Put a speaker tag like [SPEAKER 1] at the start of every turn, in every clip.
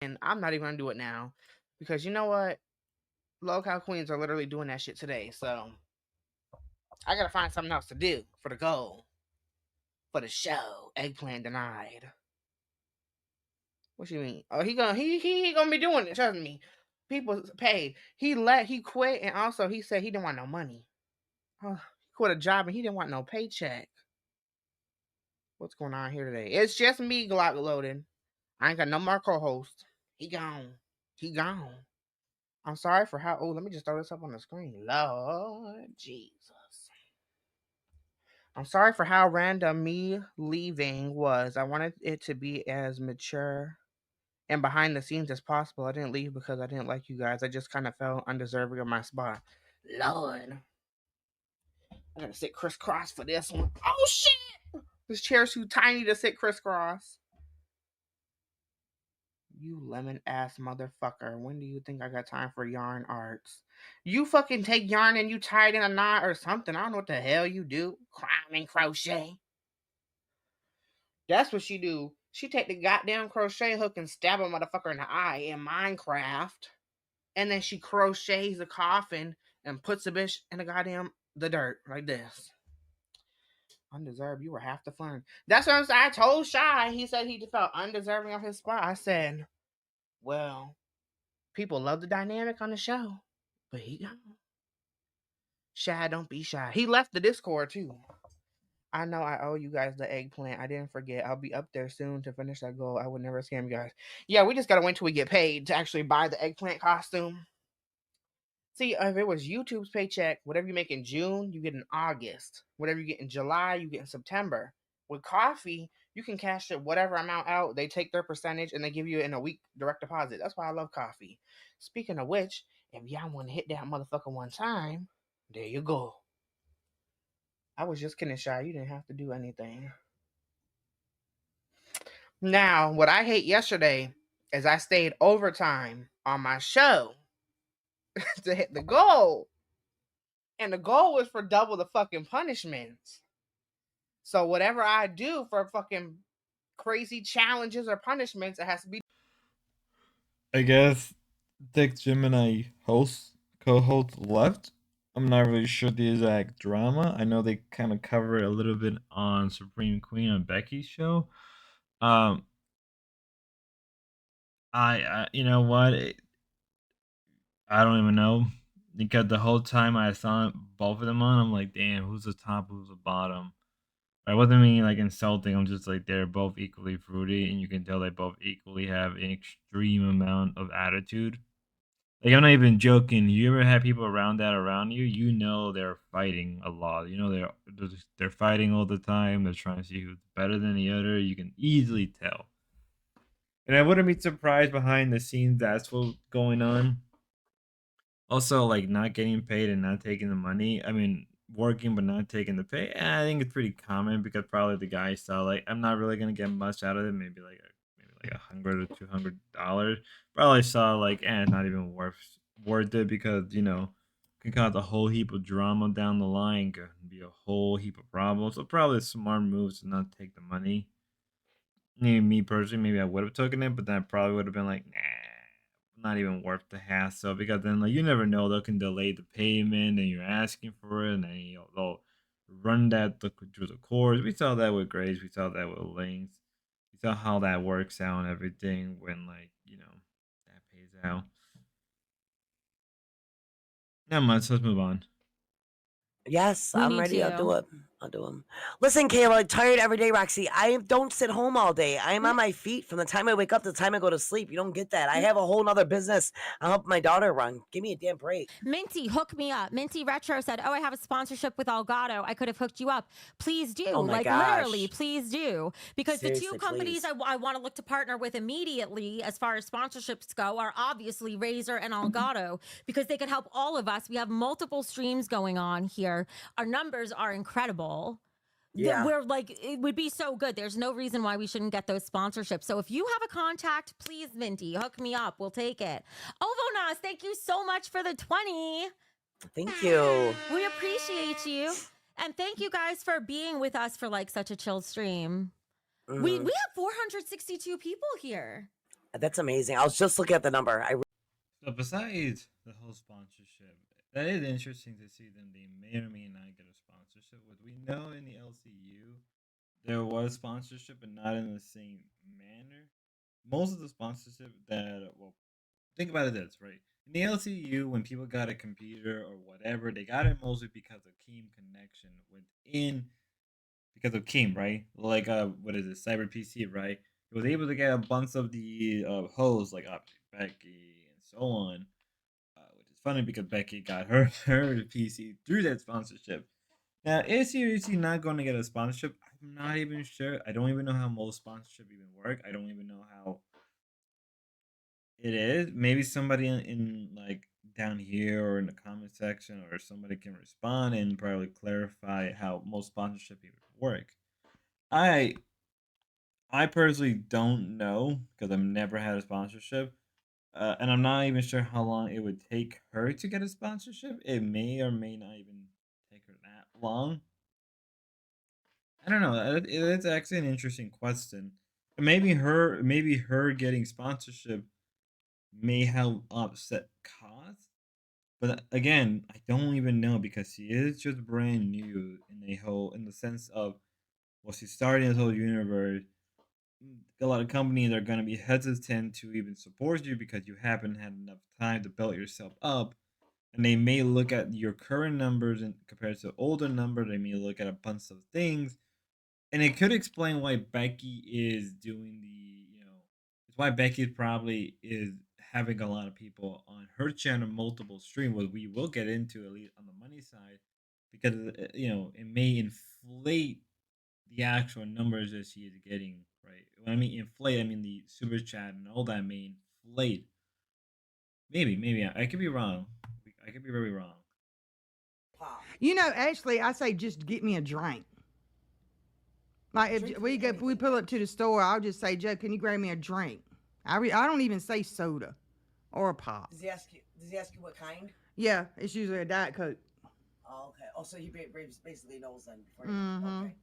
[SPEAKER 1] And I'm not even gonna do it now because you know what? Local queens are literally doing that shit today. So I gotta find something else to do for the goal for the show. Eggplant denied. What you mean? Oh, he gonna be doing it. Trust me. People paid. He quit, and also he said he didn't want no money. He quit a job and he didn't want no paycheck. What's going on here today? It's just me, Glock loading. I ain't got no more co-host. He gone. He gone. I'm sorry for how. Oh, let me just throw this up on the screen. Lord Jesus. I'm sorry for how random me leaving was. I wanted it to be as mature and behind the scenes as possible. I didn't leave because I didn't like you guys. I just kind of felt undeserving of my spot. Lord. I gotta sit crisscross for this one. Oh, shit! This chair's too tiny to sit crisscross. You lemon ass motherfucker. When do you think I got time for yarn arts? You fucking take yarn and you tie it in a knot or something. I don't know what the hell you do. Crime and crochet. That's what she do. She take the goddamn crochet hook and stab a motherfucker in the eye in Minecraft. And then she crochets a coffin and puts the bitch in the dirt like this. Undeserved. You were half the fun. That's what I told Shy. He said he felt undeserving of his spot. I said, well, people love the dynamic on the show, but he gone. Shy, don't be shy. He left the Discord too. I know I owe you guys the eggplant. I didn't forget. I'll be up there soon to finish that goal. I would never scam you guys. Yeah, we just gotta wait till we get paid to actually buy the eggplant costume. See, if it was YouTube's paycheck, whatever you make in June, you get in August. Whatever you get in July, you get in September. With coffee, you can cash it whatever amount out. They take their percentage and they give you it in a week direct deposit. That's why I love coffee. Speaking of which, if y'all want to hit that motherfucker one time, there you go. I was just kidding, Shy. You didn't have to do anything. Now, what I hate yesterday is I stayed overtime on my show to hit the goal. And the goal was for double the fucking punishments. So whatever I do for fucking crazy challenges or punishments, it has to be.
[SPEAKER 2] I guess Dick Gemini co-host left. I'm not really sure the exact drama. I know they kind of cover it a little bit on Supreme Queen on Becky's show. Um, I you know what? I don't even know because the whole time I saw both of them on, I'm like, damn, who's the top, who's the bottom? I wasn't meaning like insulting. I'm just like they're both equally fruity, and you can tell they both equally have an extreme amount of attitude. Like I'm not even joking. You ever had people around that around you? You know they're fighting a lot. You know they're fighting all the time. They're trying to see who's better than the other. You can easily tell. And I wouldn't be surprised behind the scenes that's what's going on. Also, like not getting paid and not taking the money. I mean, working but not taking the pay. I think it's pretty common because probably the guy saw like I'm not really gonna get much out of it. Maybe like $100 or $200. Probably saw like it's not even worth it because can cause a whole heap of drama down the line. Could be a whole heap of problems. So probably a smart move to not take the money. Me personally, maybe I would have taken it, but then I probably would have been like, nah, not even worth the hassle because then like you never know they can delay the payment and you're asking for it and then they'll run that through the courts. We saw that with Grace, we saw that with Links, we saw how that works out and everything when like that pays out. Not much. Let's move on.
[SPEAKER 3] Yes,
[SPEAKER 4] We
[SPEAKER 3] I'm
[SPEAKER 4] need
[SPEAKER 3] ready. I'll do
[SPEAKER 4] to.
[SPEAKER 3] it. I'll do them. Listen, Kayla, tired every day, Roxy. I don't sit home all day. I am on my feet from the time I wake up to the time I go to sleep. You don't get that. I have a whole nother business I help my daughter run. Give me a damn break.
[SPEAKER 4] Minty, hook me up. Minty Retro said, "Oh, I have a sponsorship with Elgato. I could have hooked you up. Please do.
[SPEAKER 3] Oh my
[SPEAKER 4] Like literally,
[SPEAKER 3] gosh.
[SPEAKER 4] please do. Because the two
[SPEAKER 3] Seriously,
[SPEAKER 4] companies
[SPEAKER 3] please.
[SPEAKER 4] I want to look to partner with immediately, as far as sponsorships go, are obviously Razer and Elgato because they could help all of us. We have multiple streams going on here. Our numbers are incredible.
[SPEAKER 3] Yeah.
[SPEAKER 4] We're like, it would be so good. There's no reason why we shouldn't get those sponsorships. So if you have a contact, please, Minty, hook me up. We'll take it. Ovonas, thank you so much for the 20.
[SPEAKER 3] Thank you.
[SPEAKER 4] We appreciate you. And thank you guys for being with us for like such a chill stream. We have 462 people here.
[SPEAKER 3] That's amazing. I was just looking at the number.
[SPEAKER 2] So besides the whole sponsorship, that is interesting to see them. They may or may not get a sponsorship. What we know in the LCU, there was sponsorship, but not in the same manner. Most of the sponsorship that, well, think about it this, right? In the LCU, when people got a computer or whatever, they got it mostly because of Keem connection within, because of Keem, right? Like, what is it, Cyber PC, right? He was able to get a bunch of the hosts, like obviously Becky and so on, which is funny because Becky got her PC through that sponsorship. Now, is he not going to get a sponsorship? I'm not even sure. I don't even know how most sponsorship even work. I don't even know how it is. Maybe somebody in like down here or in the comment section or somebody can respond and probably clarify how most sponsorship even work. I I personally don't know because I've never had a sponsorship. And I'm not even sure how long it would take her to get a sponsorship. It may or may not even take her that long. I don't know. It's actually an interesting question. Maybe her getting sponsorship may help offset costs. But again, I don't even know because she is just brand new in the sense of, well, she's starting this whole universe. A lot of companies are going to be hesitant to even support you because you haven't had enough time to build yourself up, and they may look at your current numbers and compared to older numbers. They may look at a bunch of things, and it could explain why Becky is doing it's why Becky probably is having a lot of people on her channel, multiple stream, what we will get into at least on the money side, because it may inflate the actual numbers that she is getting, right? When I mean inflate, I mean the super chat and all that may inflate. Maybe I could be wrong. I could be very wrong.
[SPEAKER 5] You know, actually, I say just get me a drink. Like if we pull up to the store, I'll just say, Joe, can you grab me a drink? I don't even say soda or a pop.
[SPEAKER 3] Does he ask you what kind?
[SPEAKER 5] Yeah, it's usually a Diet Coke.
[SPEAKER 3] Oh, okay. Oh, so he basically knows then before.
[SPEAKER 5] Mm-hmm.
[SPEAKER 3] Okay.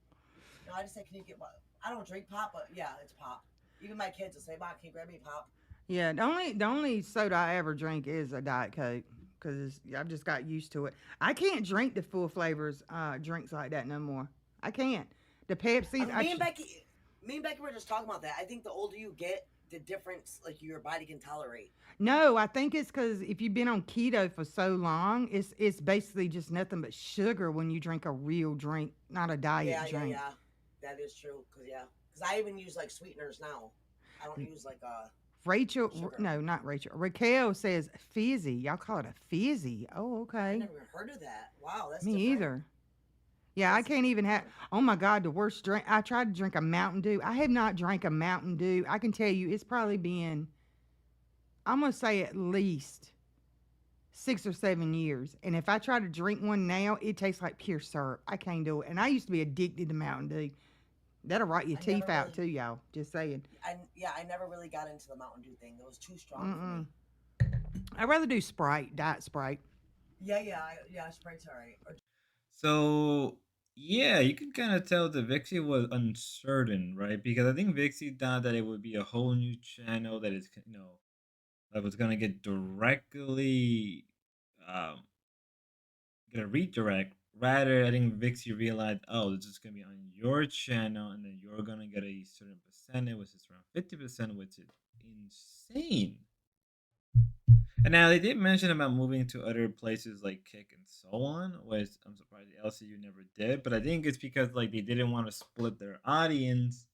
[SPEAKER 3] No, I just say, can you get what? I don't drink pop, but yeah, it's pop. Even my kids will say, Mom, can you grab me pop?
[SPEAKER 5] Yeah, the only soda I ever drink is a Diet Coke because I've just got used to it. I can't drink the full flavors drinks like that no more. I can't. The Pepsi.
[SPEAKER 3] Me and Becky were just talking about that. I think the older you get, the difference like your body can tolerate.
[SPEAKER 5] No, I think it's because if you've been on keto for so long, it's basically just nothing but sugar when you drink a real drink, not a diet drink.
[SPEAKER 3] Yeah, that is true. Because I even use like sweeteners now. I don't use like
[SPEAKER 5] Rachel,
[SPEAKER 3] sugar.
[SPEAKER 5] no, not Rachel. Raquel says fizzy. Y'all call it a fizzy. Oh,
[SPEAKER 3] I
[SPEAKER 5] okay.
[SPEAKER 3] never even heard of that. Wow, that's
[SPEAKER 5] Me
[SPEAKER 3] different.
[SPEAKER 5] either. Yeah, I can't even have. Oh my God, the worst drink. I tried to drink a Mountain Dew. I have not drank a Mountain Dew. I can tell you, it's probably been, I'm gonna say at least 6 or 7 years. And if I try to drink one now, it tastes like pure syrup. I can't do it. And I used to be addicted to Mountain Dew. That'll rot your teeth out too, y'all. Just saying.
[SPEAKER 3] I never really got into the Mountain Dew thing. It was too strong for me.
[SPEAKER 5] I'd rather do Sprite, Diet Sprite.
[SPEAKER 3] Yeah, Sprite's all right.
[SPEAKER 2] So yeah, you can kind of tell that Vixie was uncertain, right? Because I think Vixie thought that it would be a whole new channel that is, that was gonna get directly, um, get a redirect. Rather, I think Vixie realized, oh, this is gonna be on your channel, and then you're gonna get a certain percentage, which is around 50%, which is insane. And now they did mention about moving to other places like Kick and so on, which I'm surprised the LCU never did. But I think it's because like they didn't want to split their audience,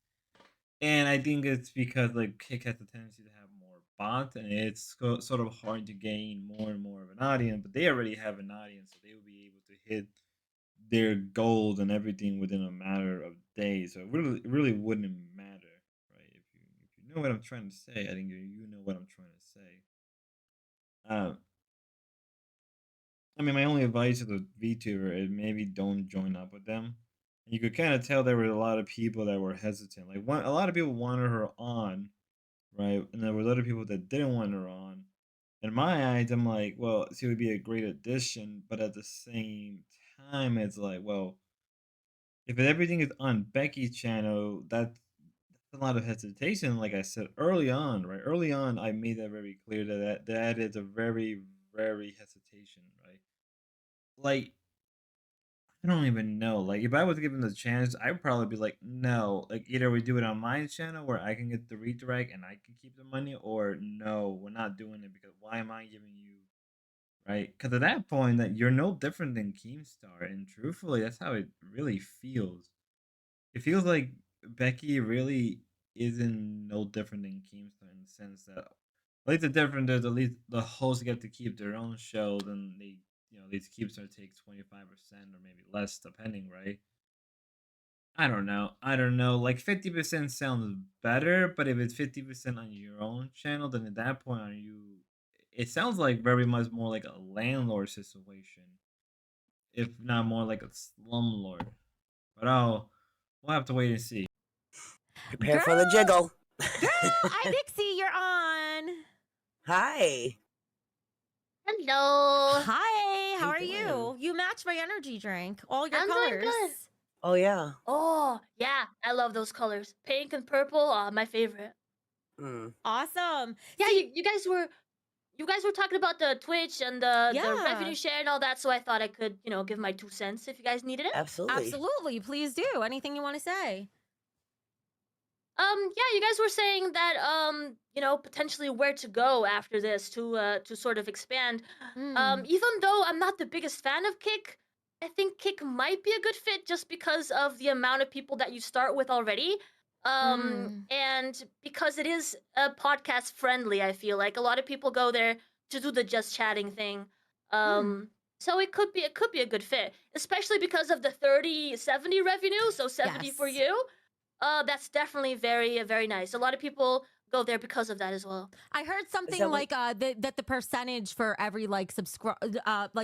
[SPEAKER 2] and I think it's because like Kick has the tendency to have more bots, and it's sort of hard to gain more and more of an audience. But they already have an audience, so they will be able to hit their goals and everything within a matter of days. So it really wouldn't matter, right? If you know what I'm trying to say, I think you know what I'm trying to say. I mean, my only advice to the VTuber is maybe don't join up with them. You could kind of tell there were a lot of people that were hesitant. Like a lot of people wanted her on, right? And there was other people that didn't want her on. In my eyes, I'm like, well, she would be a great addition, but at the same time, it's like, well, if everything is on Becky's channel, that a lot of hesitation. Like I said early on, right? Early on, I made that very clear that is a very, very hesitation, right? Like I don't even know. Like, if I was given the chance, I'd probably be like, no. Like, either we do it on my channel where I can get the redirect and I can keep the money, or no, we're not doing it because why am I giving you, right? Because at that point, that you're no different than Keemstar, and truthfully, that's how it really feels. It feels like Becky really isn't no different than Keemstar in the sense that, at least the difference is at least the hosts get to keep their own show, then they, at least Keemstar takes 25% or maybe less, depending, right? I don't know. I don't know. Like 50% sounds better, but if it's 50% on your own channel, then at that point, are you? It sounds like very much more like a landlord situation, if not more like a slumlord. But we'll have to wait and see.
[SPEAKER 3] Prepare for the jiggle.
[SPEAKER 4] Girl, hi Dixie, you're on.
[SPEAKER 3] Hi.
[SPEAKER 6] Hello.
[SPEAKER 4] Hi, how
[SPEAKER 3] you
[SPEAKER 4] are
[SPEAKER 3] doing?
[SPEAKER 4] you? You match my energy drink. All your
[SPEAKER 6] I'm doing
[SPEAKER 4] colors.
[SPEAKER 6] good.
[SPEAKER 3] Oh yeah.
[SPEAKER 6] Oh, yeah. I love those colors. Pink and purple are my favorite.
[SPEAKER 3] Mm.
[SPEAKER 4] Awesome.
[SPEAKER 6] Yeah,
[SPEAKER 4] See,
[SPEAKER 6] you guys were talking about the Twitch and the
[SPEAKER 4] Yeah.
[SPEAKER 6] revenue share and all that, so I thought I could, give my 2 cents if you guys needed it.
[SPEAKER 3] Absolutely.
[SPEAKER 4] absolutely. Please do. Anything you want to say?
[SPEAKER 6] Yeah, you guys were saying that potentially where to go after this to sort of expand.
[SPEAKER 4] Mm.
[SPEAKER 6] Even though I'm not the biggest fan of Kick, I think Kick might be a good fit just because of the amount of people that you start with already. And because it is podcast friendly, I feel like a lot of people go there to do the just chatting thing. So it could be a good fit, especially because of the 30/70 revenue, so 70 for
[SPEAKER 4] Yes.
[SPEAKER 6] you. That's definitely very, very nice. A lot of people go there because of that as well.
[SPEAKER 4] I heard something
[SPEAKER 3] that
[SPEAKER 4] like that the percentage for every like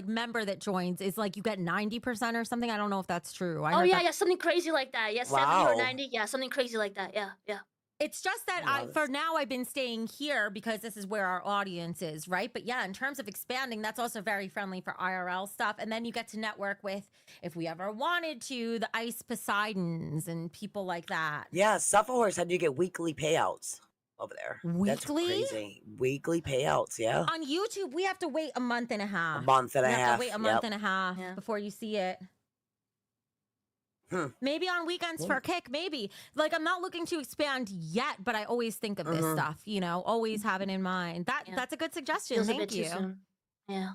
[SPEAKER 4] member that joins is like you get 90% or something. I don't know if that's true. I
[SPEAKER 6] Oh
[SPEAKER 4] heard
[SPEAKER 6] yeah,
[SPEAKER 4] that.
[SPEAKER 6] yeah, something crazy like that. Yeah, 70 or
[SPEAKER 3] Wow.
[SPEAKER 6] 90. Yeah, something crazy like that. Yeah, yeah.
[SPEAKER 4] It's just that
[SPEAKER 3] Wow,
[SPEAKER 4] for
[SPEAKER 3] that's-
[SPEAKER 4] now I've been staying here because this is where our audience is, right? But yeah, in terms of expanding, that's also very friendly for IRL stuff. And then you get to network with, if we ever wanted to, the Ice Poseidons and people like that.
[SPEAKER 3] Yeah, Sufferhorse said you get weekly payouts over there. That's
[SPEAKER 4] Weekly?
[SPEAKER 3] crazy. Weekly payouts, yeah.
[SPEAKER 4] On YouTube, we have to wait a month and a half.
[SPEAKER 3] A month and
[SPEAKER 4] You
[SPEAKER 3] a
[SPEAKER 4] have
[SPEAKER 3] half.
[SPEAKER 4] to wait a month
[SPEAKER 3] Yep.
[SPEAKER 4] and a half
[SPEAKER 6] Yeah.
[SPEAKER 4] before you see it.
[SPEAKER 3] Hmm.
[SPEAKER 4] Maybe on weekends for a kick, maybe. Like, I'm not looking to expand yet, but I always think of this stuff, always have it in mind.
[SPEAKER 6] Yeah.
[SPEAKER 4] That's a good suggestion.
[SPEAKER 6] Feels a
[SPEAKER 4] Thank
[SPEAKER 6] bit too
[SPEAKER 4] you.
[SPEAKER 6] soon. Yeah.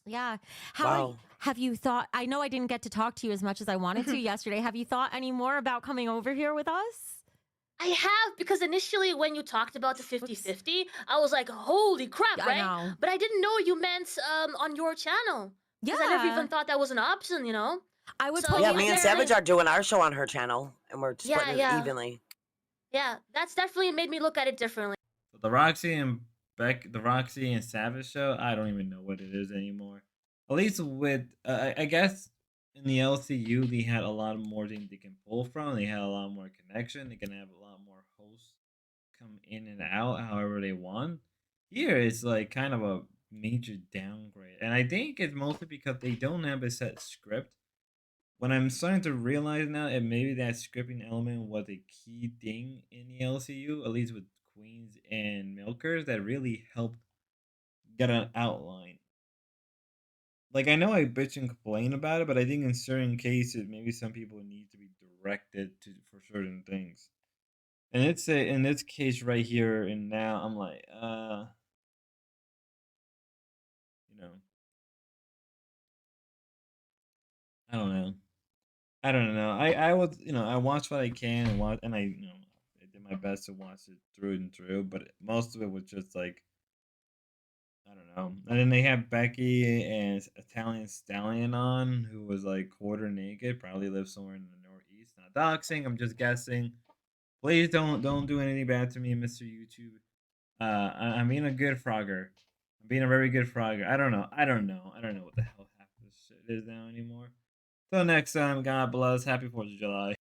[SPEAKER 4] Yeah.
[SPEAKER 3] Wow.
[SPEAKER 4] Have you thought? I know I didn't get to talk to you as much as I wanted to yesterday. Have you thought any more about coming over here with us?
[SPEAKER 6] I have, because initially when you talked about the 50/50, I was like, holy crap,
[SPEAKER 4] I
[SPEAKER 6] right?
[SPEAKER 4] know.
[SPEAKER 6] But I didn't know you meant on your channel.
[SPEAKER 4] Yeah.
[SPEAKER 6] Because I never even thought that was an option,
[SPEAKER 4] I would
[SPEAKER 6] So,
[SPEAKER 4] put
[SPEAKER 3] Yeah,
[SPEAKER 6] you
[SPEAKER 3] me and
[SPEAKER 6] definitely-
[SPEAKER 3] Savage are doing our show on her channel, and we're
[SPEAKER 6] Yeah,
[SPEAKER 3] splitting
[SPEAKER 6] yeah.
[SPEAKER 3] it evenly.
[SPEAKER 6] Yeah, that's definitely made me look at it differently.
[SPEAKER 2] So the Roxy and Savage show, I don't even know what it is anymore. At least with, I guess in the LCU, they had a lot more things they can pull from. They had a lot more connection. They can have a lot more hosts come in and out however they want. Here, it's like kind of a major downgrade, and I think it's mostly because they don't have a set script. What I'm starting to realize now, and maybe that scripting element was a key thing in the LCU, at least with Queens and Milkers, that really helped get an outline. Like, I know I bitch and complain about it, but I think in certain cases, maybe some people need to be directed to for certain things. And it's in this case right here and now, I'm like, you know, I don't know. I don't know. I was, I watched what I can and watch, and I did my best to watch it through and through, but most of it was just like, I don't know. And then they have Becky and Italian Stallion on, who was like quarter naked, probably lives somewhere in the Northeast. Not doxing, I'm just guessing. Please don't do anything bad to me, Mr. YouTube. I'm being a good frogger. I'm being a very good frogger. I don't know. I don't know what the hell half this shit is now anymore. Till next time, God bless. Happy 4th of July.